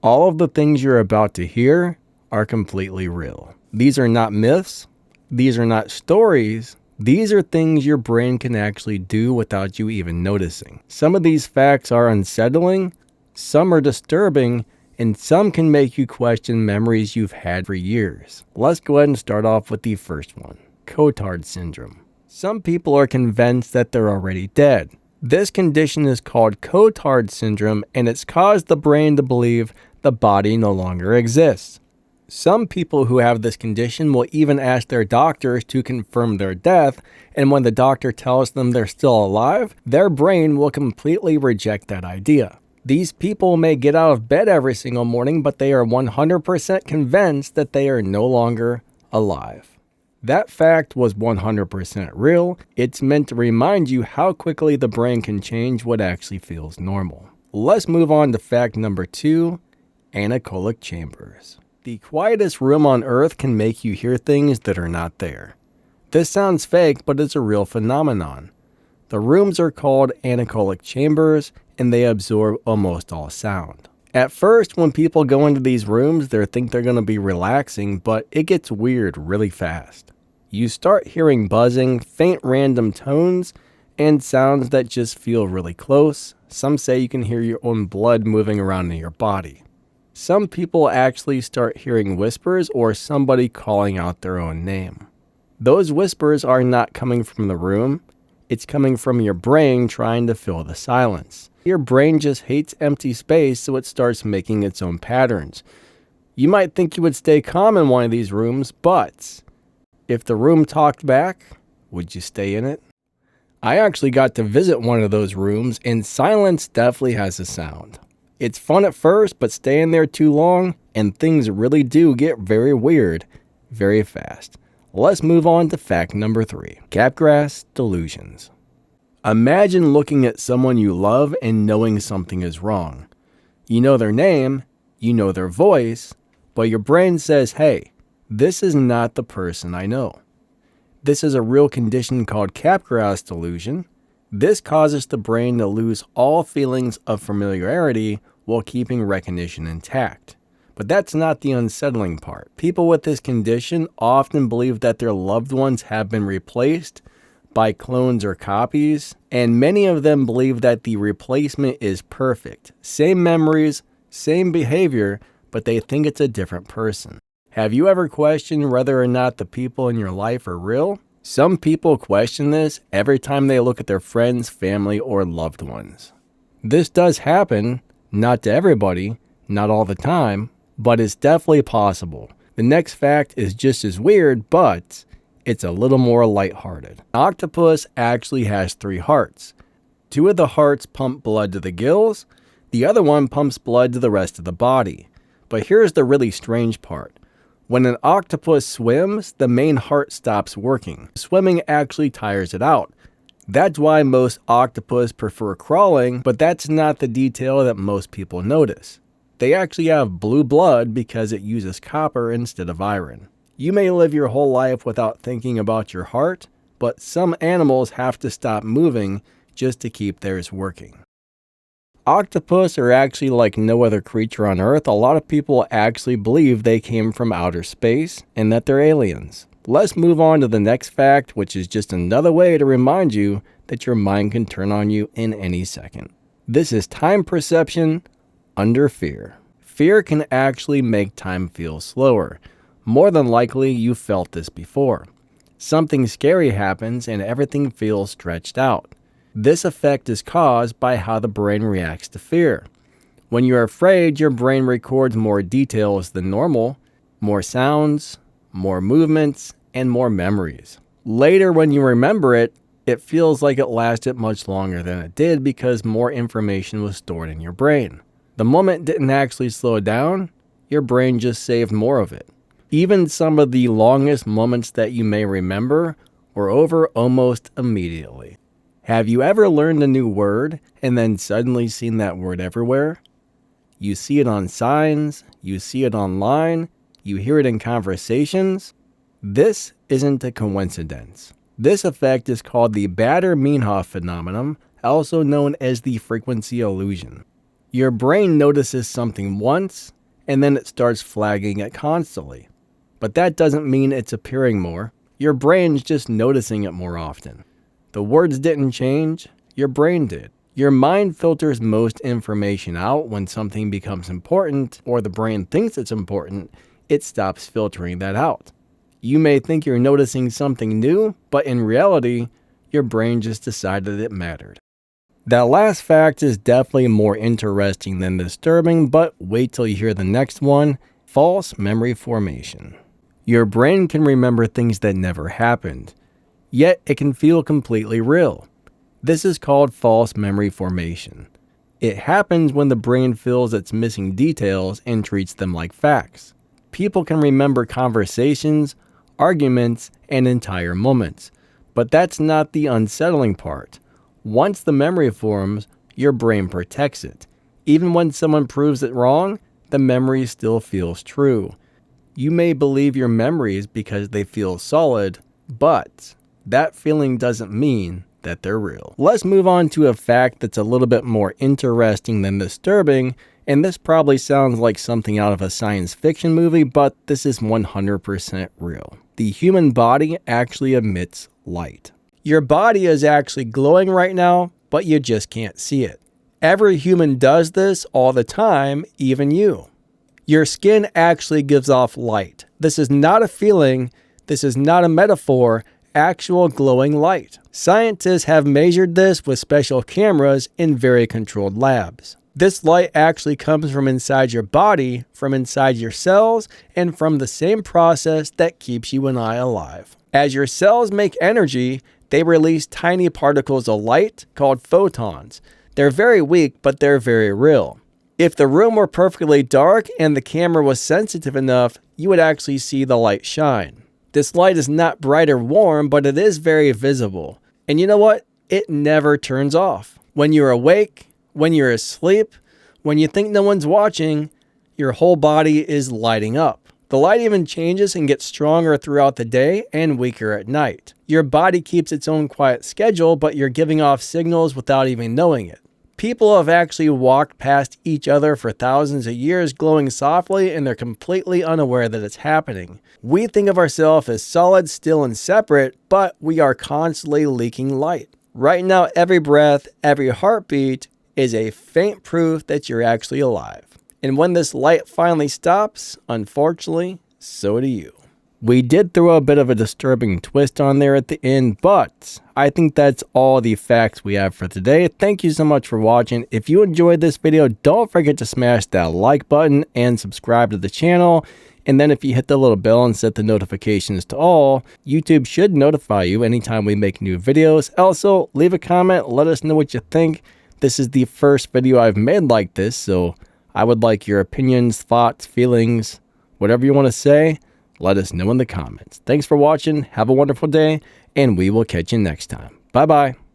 All of the things you're about to hear are completely real. These are not myths. These are not stories. These are things your brain can actually do without you even noticing. Some of these facts are unsettling, some are disturbing, and some can make you question memories you've had for years. Let's go ahead and start off with the first one, Cotard syndrome. Some people are convinced that they're already dead. This condition is called Cotard syndrome, and it's caused the brain to believe the body no longer exists. Some people who have this condition will even ask their doctors to confirm their death, and when the doctor tells them they're still alive, their brain will completely reject that idea. These people may get out of bed every single morning, but they are 100% convinced that they are no longer alive. That fact was 100% real. It's meant to remind you how quickly the brain can change what actually feels normal. Let's move on to fact number 2, anechoic chambers. The quietest room on Earth can make you hear things that are not there. This sounds fake, but it's a real phenomenon. The rooms are called anechoic chambers, and they absorb almost all sound. At first, when people go into these rooms, they think they're going to be relaxing, but it gets weird really fast. You start hearing buzzing, faint random tones, and sounds that just feel really close. Some say you can hear your own blood moving around in your body. Some people actually start hearing whispers or somebody calling out their own name. Those whispers are not coming from the room. It's coming from your brain trying to fill the silence. Your brain just hates empty space, so it starts making its own patterns. You might think you would stay calm in one of these rooms, but if the room talked back, would you stay in it? I actually got to visit one of those rooms, and silence definitely has a sound. It's fun at first, but staying there too long, and things really do get very weird very fast. Let's move on to fact number 3, Capgras delusions. Imagine looking at someone you love and knowing something is wrong. You know their name, you know their voice, but your brain says, hey, this is not the person I know. This is a real condition called Capgras delusion. This causes the brain to lose all feelings of familiarity while keeping recognition intact. But that's not the unsettling part. People with this condition often believe that their loved ones have been replaced by clones or copies, and many of them believe that the replacement is perfect. Same memories, same behavior, but they think it's a different person. Have you ever questioned whether or not the people in your life are real? Some people question this every time they look at their friends, family, or loved ones. This does happen, not to everybody, not all the time, but it's definitely possible. The next fact is just as weird, but it's a little more lighthearted. An octopus actually has 3 hearts. 2 of the hearts pump blood to the gills, the other one pumps blood to the rest of the body. But here's the really strange part. When an octopus swims, the main heart stops working. Swimming actually tires it out. That's why most octopus prefer crawling, but that's not the detail that most people notice. They actually have blue blood because it uses copper instead of iron. You may live your whole life without thinking about your heart, but some animals have to stop moving just to keep theirs working. Octopus are actually like no other creature on Earth. A lot of people actually believe they came from outer space and that they're aliens. Let's move on to the next fact, which is just another way to remind you that your mind can turn on you in any second. This is time perception under fear. Fear can actually make time feel slower. More than likely, you've felt this before. Something scary happens and everything feels stretched out. This effect is caused by how the brain reacts to fear. When you're afraid, your brain records more details than normal, more sounds, more movements, and more memories. Later, when you remember it, it feels like it lasted much longer than it did because more information was stored in your brain. The moment didn't actually slow down, your brain just saved more of it. Even some of the longest moments that you may remember were over almost immediately. Have you ever learned a new word and then suddenly seen that word everywhere? You see it on signs, you see it online, you hear it in conversations. This isn't a coincidence. This effect is called the Baader-Meinhof phenomenon, also known as the frequency illusion. Your brain notices something once, and then it starts flagging it constantly. But that doesn't mean it's appearing more. Your brain's just noticing it more often. The words didn't change, your brain did. Your mind filters most information out when something becomes important, or the brain thinks it's important, it stops filtering that out. You may think you're noticing something new, but in reality, your brain just decided it mattered. That last fact is definitely more interesting than disturbing, but wait till you hear the next one: false memory formation. Your brain can remember things that never happened, yet it can feel completely real. This is called false memory formation. It happens when the brain feels it's missing details and treats them like facts. People can remember conversations, arguments, and entire moments, but that's not the unsettling part. Once the memory forms, your brain protects it. Even when someone proves it wrong, the memory still feels true. You may believe your memories because they feel solid, but that feeling doesn't mean that they're real. Let's move on to a fact that's a little bit more interesting than disturbing, and this probably sounds like something out of a science fiction movie, but this is 100% real. The human body actually emits light. Your body is actually glowing right now, but you just can't see it. Every human does this all the time, even you. Your skin actually gives off light. This is not a feeling, this is not a metaphor, actual glowing light. Scientists have measured this with special cameras in very controlled labs. This light actually comes from inside your body, from inside your cells, and from the same process that keeps you and I alive. As your cells make energy, they release tiny particles of light called photons. They're very weak, but they're very real. If the room were perfectly dark and the camera was sensitive enough, you would actually see the light shine. This light is not bright or warm, but it is very visible. And you know what? It never turns off. When you're awake, when you're asleep, when you think no one's watching, your whole body is lighting up. The light even changes and gets stronger throughout the day and weaker at night. Your body keeps its own quiet schedule, but you're giving off signals without even knowing it. People have actually walked past each other for thousands of years glowing softly, and they're completely unaware that it's happening. We think of ourselves as solid, still, and separate, but we are constantly leaking light. Right now, every breath, every heartbeat is a faint proof that you're actually alive. And when this light finally stops, unfortunately, so do you. We did throw a bit of a disturbing twist on there at the end, but I think that's all the facts we have for today. Thank you so much for watching. If you enjoyed this video, don't forget to smash that like button and subscribe to the channel. And then if you hit the little bell and set the notifications to all, YouTube should notify you anytime we make new videos. Also, leave a comment, let us know what you think. This is the first video I've made like this, so I would like your opinions, thoughts, feelings, whatever you want to say. Let us know in the comments. Thanks for watching. Have a wonderful day, and we will catch you next time. Bye-bye.